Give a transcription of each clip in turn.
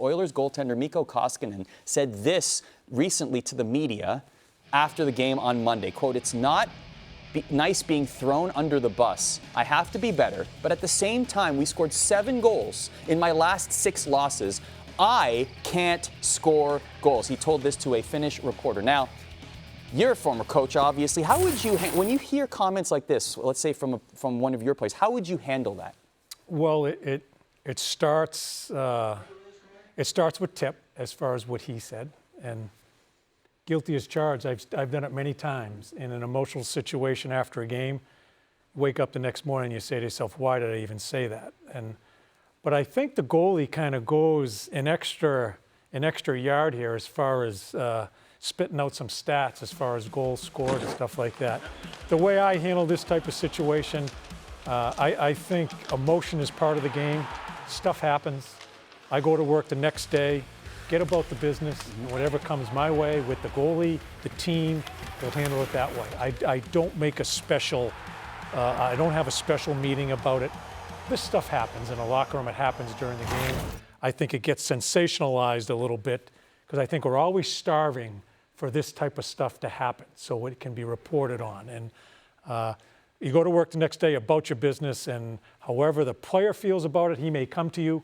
Oilers goaltender Mikko Koskinen said this recently to the media after the game on Monday. Quote, "It's not nice being thrown under the bus. I have to be better, but at the same time, we scored 7 goals in my last 6 losses. I can't score goals." He told this to a Finnish reporter. Now, you're a former coach, obviously. How would you, when you hear comments like this, let's say from one of your players, how would you handle that? Well, it starts with Tip as far as what he said, and guilty as charged. I've done it many times in an emotional situation after a game. Wake up the next morning, you say to yourself, "Why did I even say that?" But I think the goalie kind of goes an extra yard here as far as spitting out some stats as far as goals scored and stuff like that. The way I handle this type of situation, I think emotion is part of the game. Stuff happens. I go to work the next day, get about the business, and whatever comes my way with the goalie, the team, we'll handle it that way. I don't make a special, I don't have a special meeting about it. This stuff happens in a locker room. It happens during the game. I think it gets sensationalized a little bit because I think we're always starving for this type of stuff to happen so it can be reported on. And you go to work the next day about your business, and however the player feels about it, he may come to you.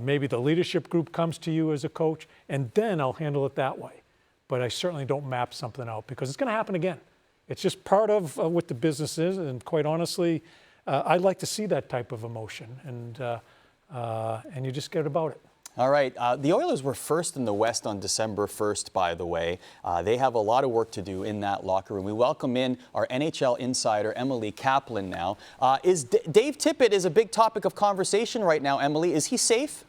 Maybe the leadership group comes to you as a coach, and then I'll handle it that way. But I certainly don't map something out because it's going to happen again. It's just part of what the business is, and quite honestly, I'd like to see that type of emotion, and you just get about it. All right. The Oilers were first in the West on December 1st, by the way. They have a lot of work to do in that locker room. We welcome in our NHL insider, Emily Kaplan, now. Dave Tippett is a big topic of conversation right now, Emily. Is he safe?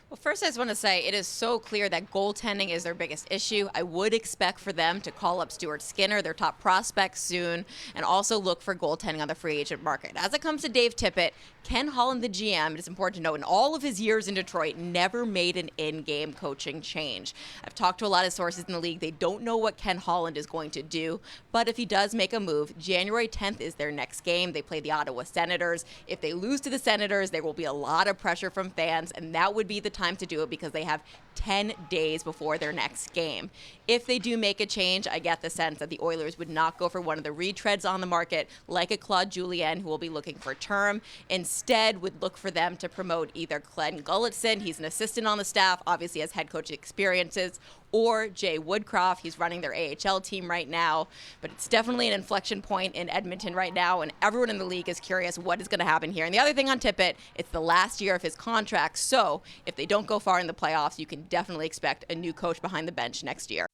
Well, first, I just want to say it is so clear that goaltending is their biggest issue. I would expect for them to call up Stuart Skinner, their top prospect, soon, and also look for goaltending on the free agent market. As it comes to Dave Tippett, Ken Holland, the GM, it's important to note, in all of his years in Detroit, never made an in-game coaching change. I've talked to a lot of sources in the league. They don't know what Ken Holland is going to do, but if he does make a move, January 10th is their next game. They play the Ottawa Senators. If they lose to the Senators, there will be a lot of pressure from fans, and that would be the time to do it because they have 10 days before their next game. If they do make a change, I get the sense that the Oilers would not go for one of the retreads on the market like a Claude Julien, who will be looking for term. Instead, would look for them to promote either Glenn Gulletson, he's an assistant on the staff, obviously has head coach experiences, or Jay Woodcroft. He's running their AHL team right now. But it's definitely an inflection point in Edmonton right now, and everyone in the league is curious what is going to happen here. And the other thing on Tippett, it's the last year of his contract, so if they don't go far in the playoffs, you can definitely expect a new coach behind the bench next year.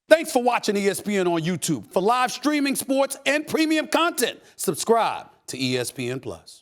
Thanks for watching ESPN on YouTube. For live streaming, sports, and premium content, subscribe to ESPN+.